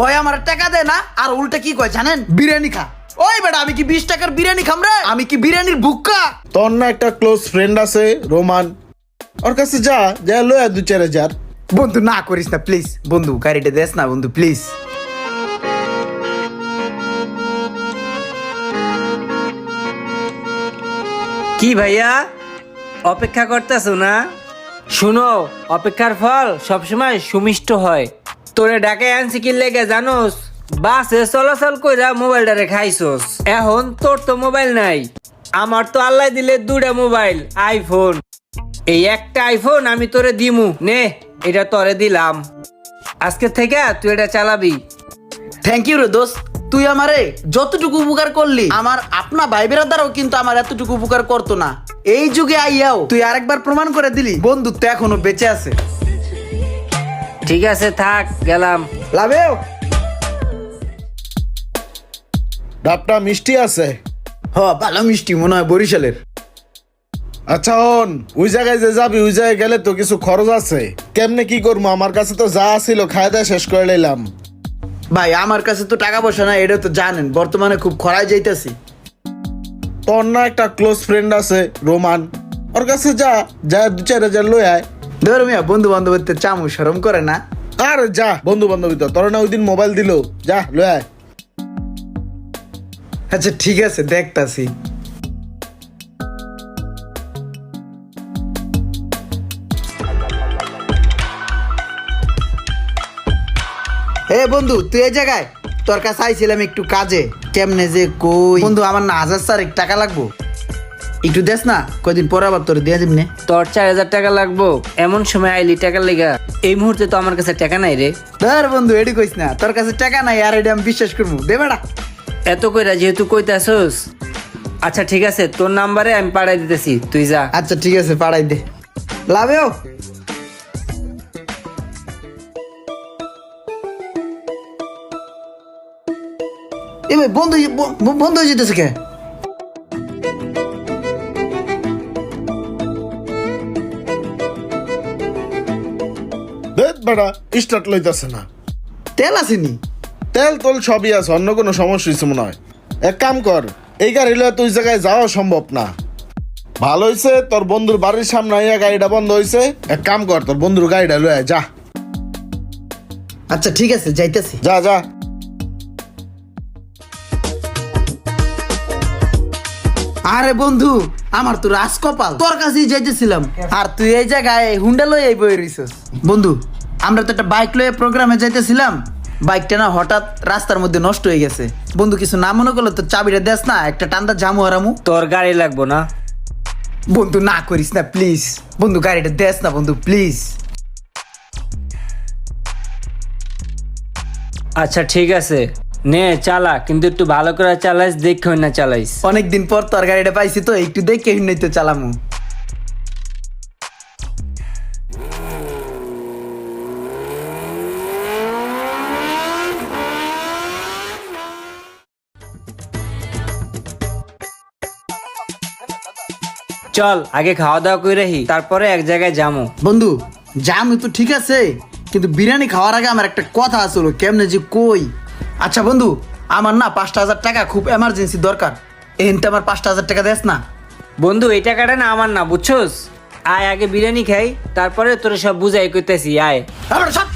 ওই আমার টাকা দেয় না আর উল্টা কি কয় জানেন, বিরিয়ানি খা। ওই বেটা আমি কি 20 টাকার বিরিয়ানি খাম রে? আমি কি বিরিয়ানির ভুক্কা? তোর না একটা ক্লোজ ফ্রেন্ড আছে রোমান, ওর কাছে যা যা লয়া 2-4 হাজার। বন্ধু না করিস না প্লিজ, বন্ধু গাড়িটা দেস না বন্ধু প্লিজ। কি ভাইয়া অপেক্ষা করতেছো না? শুনো, অপেক্ষার ফল সবসময় সুমিষ্ট হয়। তোরে ডাকে আনছি কি লেগে জানোস? বাসে চলাচল কইরা মোবাইলটারে খাইছোস। এখন তোর তো মোবাইল নাই, আমার তো আল্লাহ দিলে 2টা মোবাইল আইফোন। এই একটা আইফোন আমি তোরে দিমু, নে এটা তোরে দিলাম। আজকে থেকে তুই এটা চালাবি। থ্যাংক ইউ রে দোস্ত, তুই আমারে যতটুকু উপকার করলি আমার আপনা ভাই বেরাদারও কিন্তু আমার এতটুকু উপকার করতো না। এই যুগে আইয়াও তুই আরেকবার প্রমাণ করে দিলি বন্ধুত্ব এখনো বেঁচে আছে। ঠিক আছে থাক, গেলাম। লাভেও ডাবটা মিষ্টি আছে। ভালো মিষ্টি মনে হয় বরিশালের। আচ্ছা হন, ওই জায়গায় যে যাবি ওই জায়গায় গেলে তো কিছু খরচ আছে। কেমনে কি করবো? আমার কাছে তো যা ছিল খাওয়া দাওয়া শেষ করে নিলাম। ভাই আমার কাছে তো টাকা পয়সা না, এটা তো জানেন বর্তমানে খুব খরায় যাইতেছি। তোর না একটা ক্লোজ ফ্রেন্ড আছে রোমান, ওর কাছে যা যা 2-4 হাজার লই আয়। ধর মিয়া বন্ধু বান্ধবের চামু শরম করে না। আর যা বন্ধু বান্ধবী তো তোর না ওই দিন মোবাইল দিল, যা লই আয়। আচ্ছা ঠিক আছে দেখতাছি। বন্ধু তুই এই জায়গায়, তোর কাছে আইছিলাম একটু কাজে। কেমনে যে কই বন্ধু, আমার না 1000 টাকা লাগবো, একটু দেস না, কয়দিন পর আবার তোর দিয়ে দিবনে। তোর 4000 টাকা লাগবো? এমন সময় আইলি টাকার লেগা? এই মুহূর্তে তো আমার কাছে টাকা নাই রে। ধর বন্ধু এডি কইস না, তোর কাছে টাকা নাই আর এডি আমি বিশ্বাস করবো, দে বেড়া। এত কইরা যেহেতু কইতাছস, আচ্ছা ঠিক আছে তোর নাম্বারে আমি পাঠাই দিতেছি, তুই যা। আচ্ছা ঠিক আছে পাঠাই দে। লাভেও ভাই বন্ধু বন্ধ হয়ে যেতেছে কে? দেখ বেটা স্টার্ট লইতাছে না। তেল আসেনি? তেল তোল সবই আছে, অন্য কোনো সমস্যা হয়েছে মনে হয়। এক কাম কর, এই গাড়ি লয়ে তুই জায়গায় যাওয়া সম্ভব না। ভালো হয়েছে তোর বন্ধুর বাড়ির সামনে আইয়া গাড়িটা বন্ধ হয়েছে। এক কাম কর, তোর বন্ধুর গাড়িটা লয়ে আয়, যা। আচ্ছা ঠিক আছে যাইতেছি। যা যা। আরে বন্ধু আমার তো রাজকপাল, তোর কাছেই যাইতেছিলাম আর তুই এই জায়গায় হুন্ডা লই এই বই রইছস। বন্ধু আমরা তো একটা বাইক লয়ে প্রোগ্রামে যাইতেছিলাম, বাইকটা না হঠাৎ রাস্তার মধ্যে নষ্ট হয়ে গেছে। বন্ধু কিছু না মনে করলে তো চাবিটা দেস না, একটা টান্দা জামু হারামু। তোর গাড়ি লাগবো না? বন্ধু না করিস না প্লিজ, বন্ধু গাড়িটা দেস না বন্ধু প্লিজ। আচ্ছা ঠিক আছে নে চালা, কিন্তু একটু ভালো করে চালাইস, দেখে না চালাইস। অনেকদিন পর তোর গাড়িটা পাইছি তো একটু দেখে নাই তো চালামু। চল আগে খাওয়া দাওয়া করে রাখি, তারপরে এক জায়গায় যামু। বন্ধু জামু তো ঠিক আছে, কিন্তু বিরিয়ানি খাওয়ার আগে আমার একটা কথা আসলো, কেমনে যে কই। আচ্ছা বন্ধু আমার না 5000 টাকা খুব এমার্জেন্সি দরকার, এনতে আমার 5000 টাকা দেস না? বন্ধু এই টাকাটা না আমার না, বুঝছস? আয় আগে বিরিয়ানি খাই, তারপরে তোর সব বুঝাই করতেছি, আয়। আবার সব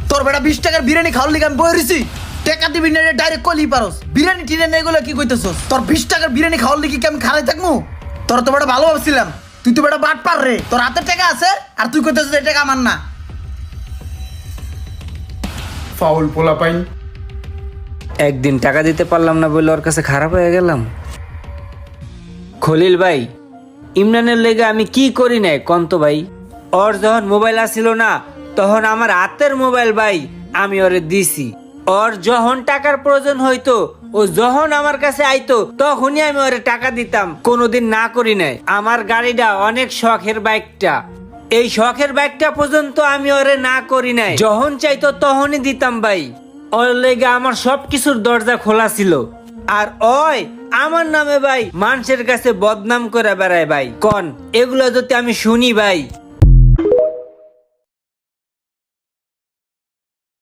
তোর বেটা 20 টাকার বিরিয়ানি খাওয়ার লিগে আমি বই রইছি, টাকা দিবি না ডাইরেক্ট কলি পারস। বিরিয়ানি টিরিয়ানি এগুলো কি কইতেছস? তোর 20 টাকার বিরিয়ানি খাওয়ার লিগে কি আমি খারাই থাকবো? তোর তো বেটা ভালো ভাবছিলাম, তুই তো বেটা বাট পার রে। তোর হাতে টাকা আছে আর তুই কইতেছস এই টাকা আমার না। ফাউল পোলা পাইন। একদিন টাকা দিতে পারলাম না বলে ওর কাছে খারাপ হয়ে গেলাম। খলিল ভাই, ইমরানের লেগে আমি কি করি নাই কন্ত ভাই? ওর যখন মোবাইল আসিল না তখন আমার হাতের মোবাইল ভাই আমি ওরে দিছি। ওর যখন টাকার প্রয়োজন হইতো, ও যখন আমার কাছে আইতো তখনই আমি ওরে টাকা দিতাম, কোনোদিন না করি নাই। আমার গাড়িটা অনেক শখের বাইকটা, এই শখের বাইকটা পর্যন্ত আমি ওরে না করি নাই, যখন চাইতো তখনই দিতাম ভাই। ওর লেগে আমার সবকিছুর দরজা খোলা ছিল। আর ওই আমার নামে ভাই মানুষের কাছে বদনাম করে বেড়ায় ভাই। কন এগুলো যদি আমি শুনি ভাই,